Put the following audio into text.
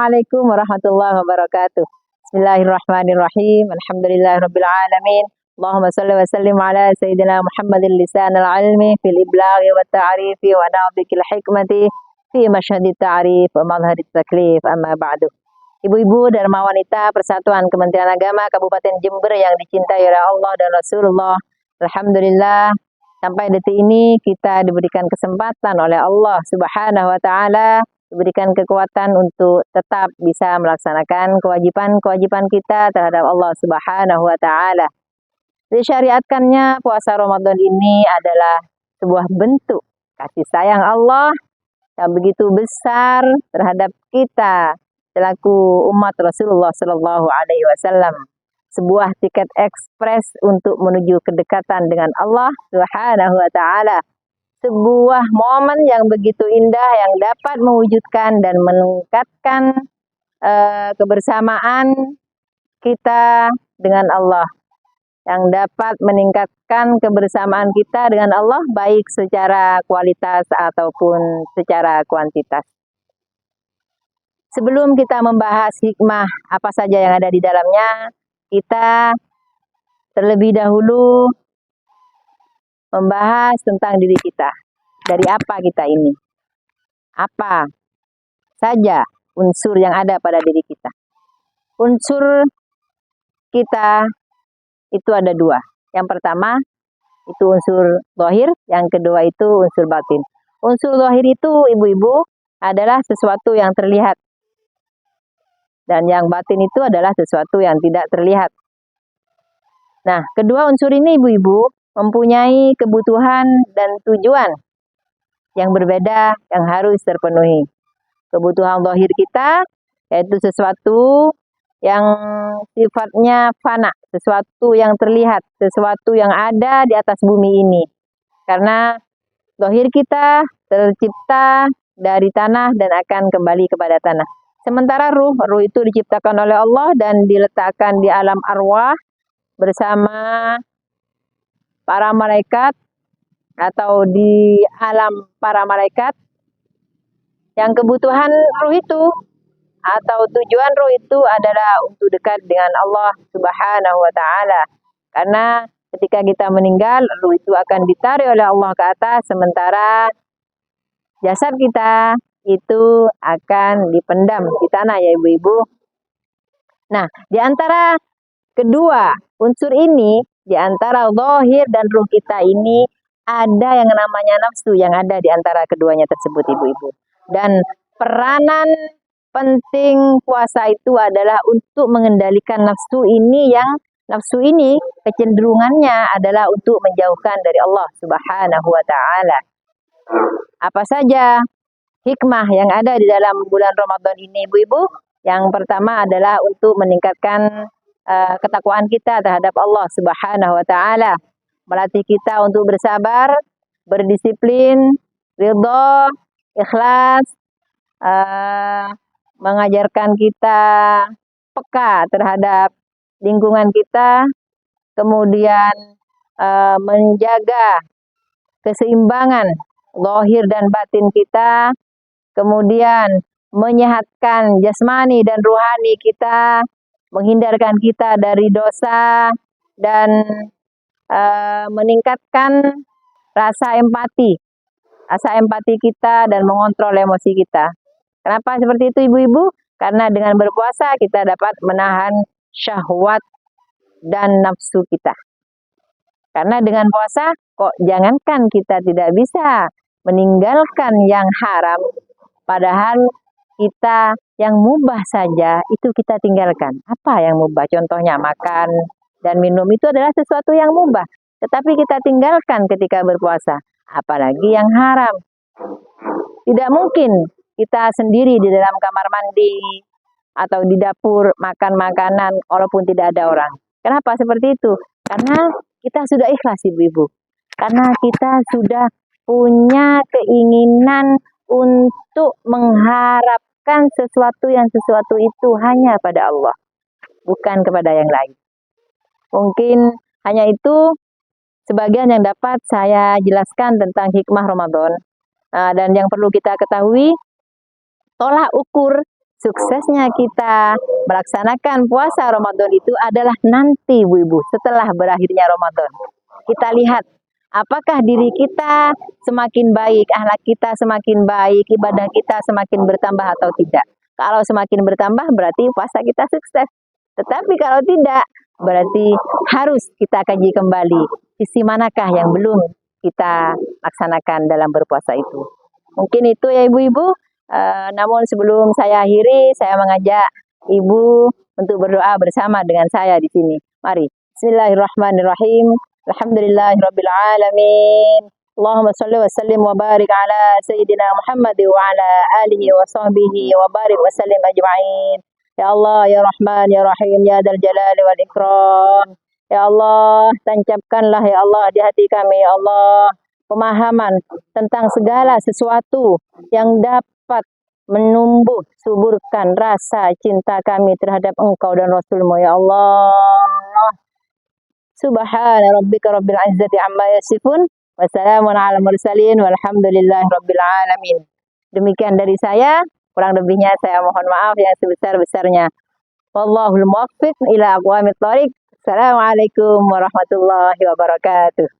Assalamualaikum warahmatullahi wabarakatuh. Bismillahirrahmanirrahim. Alhamdulillahirabbil alamin. Allahumma shalli wa sallim ala sayyidina Muhammadil lisanil ilmi fil iblaghi wat ta'rifi wa na'dhikil hikmati fi masyhadit ta'rif wa madharit taklif, amma ba'du. Ibu-ibu Dharma Wanita Persatuan Kementerian Agama Kabupaten Jember yang dicintai oleh Allah dan Rasulullah. Alhamdulillah, sampai detik ini kita diberikan kesempatan oleh Allah Subhanahu wa taala, diberikan kekuatan untuk tetap bisa melaksanakan kewajiban-kewajiban kita terhadap Allah Subhanahu wa taala. Disyariatkannya puasa Ramadan ini adalah sebuah bentuk kasih sayang Allah yang begitu besar terhadap kita selaku umat Rasulullah Shallallahu Alaihi Wasallam. Sebuah tiket ekspres untuk menuju kedekatan dengan Allah Subhanahu wa taala. Sebuah momen yang begitu indah yang dapat mewujudkan dan meningkatkan kebersamaan kita dengan Allah, yang dapat meningkatkan kebersamaan kita dengan Allah baik secara kualitas ataupun secara kuantitas. Sebelum kita membahas hikmah apa saja yang ada di dalamnya, kita terlebih dahulu membahas tentang diri kita. Dari apa kita ini? Apa saja unsur yang ada pada diri kita? Unsur kita itu ada dua. Yang pertama itu unsur zahir, yang kedua itu unsur batin. Unsur zahir itu, ibu-ibu, adalah sesuatu yang terlihat. Dan yang batin itu adalah sesuatu yang tidak terlihat. Nah, kedua unsur ini, ibu-ibu, mempunyai kebutuhan dan tujuan yang berbeda yang harus terpenuhi. Kebutuhan zahir kita yaitu sesuatu yang sifatnya fana, sesuatu yang terlihat, sesuatu yang ada di atas bumi ini. Karena zahir kita tercipta dari tanah dan akan kembali kepada tanah. Sementara ruh itu diciptakan oleh Allah dan diletakkan di alam arwah bersama para malaikat atau di alam para malaikat. Yang kebutuhan ruh itu atau tujuan ruh itu adalah untuk dekat dengan Allah Subhanahu wa taala. Karena ketika kita meninggal, ruh itu akan ditarik oleh Allah ke atas, sementara jasad kita itu akan dipendam di tanah, ya ibu-ibu. Nah, di antara kedua unsur ini, di antara zahir dan ruh kita ini, ada yang namanya nafsu yang ada di antara keduanya tersebut, ibu-ibu. Dan peranan penting puasa itu adalah untuk mengendalikan nafsu ini, yang nafsu ini kecenderungannya adalah untuk menjauhkan dari Allah Subhanahu wa taala. Apa saja hikmah yang ada di dalam bulan Ramadan ini, ibu-ibu? Yang pertama adalah untuk meningkatkan ketakwaan kita terhadap Allah Subhanahu wa taala, melatih kita untuk bersabar, berdisiplin, ridha, ikhlas, mengajarkan kita peka terhadap lingkungan kita, kemudian menjaga keseimbangan zahir dan batin kita, kemudian menyehatkan jasmani dan rohani kita, menghindarkan kita dari dosa, dan meningkatkan rasa empati kita dan mengontrol emosi kita. Kenapa seperti itu, ibu-ibu? Karena dengan berpuasa kita dapat menahan syahwat dan nafsu kita. Karena dengan puasa, kok jangankan kita tidak bisa meninggalkan yang haram, padahal kita yang mubah saja itu kita tinggalkan. Apa yang mubah? Contohnya makan dan minum itu adalah sesuatu yang mubah, tetapi kita tinggalkan ketika berpuasa. Apalagi yang haram. Tidak mungkin kita sendiri di dalam kamar mandi atau di dapur makan makanan walaupun tidak ada orang. Kenapa seperti itu? Karena kita sudah ikhlas, ibu-ibu. Karena kita sudah punya keinginan untuk mengharapkan sesuatu itu hanya pada Allah, bukan kepada yang lain. Mungkin hanya itu sebagian yang dapat saya jelaskan tentang hikmah Ramadan. Dan yang perlu kita ketahui, tolak ukur suksesnya kita melaksanakan puasa Ramadan itu adalah nanti, Bu-ibu, setelah berakhirnya Ramadan. Kita lihat apakah diri kita semakin baik, akhlak kita semakin baik, ibadah kita semakin bertambah atau tidak. Kalau semakin bertambah berarti puasa kita sukses. Tetapi kalau tidak, berarti harus kita kaji kembali sisi manakah yang belum kita laksanakan dalam berpuasa itu. Mungkin itu ya ibu-ibu. Namun sebelum saya akhiri, saya mengajak ibu untuk berdoa bersama dengan saya di sini. Mari. Bismillahirrahmanirrahim. Alhamdulillahirabbil alamin. Allahumma shalli wa sallim wa barik ala sayyidina Muhammad wa ala alihi wa sahbihi wa barik wa sallim ajma'in. Ya Allah, ya Rahman, ya Rahim, ya Dzal Jalali wal Ikram. Ya Allah, tancapkanlah ya Allah di hati kami ya Allah pemahaman tentang segala sesuatu yang dapat menumbuh suburkan rasa cinta kami terhadap Engkau dan Rasul-Mu ya Allah. Subhana rabbika rabbil izzati amma yasifun wa salamun ala mursalin walhamdulillahi rabbil alamin. Demikian dari saya, kurang lebihnya saya mohon maaf yang sebesar-besarnya. Wallahul muwaffiq ila aqwamit thoriq. Assalamualaikum warahmatullahi wabarakatuh.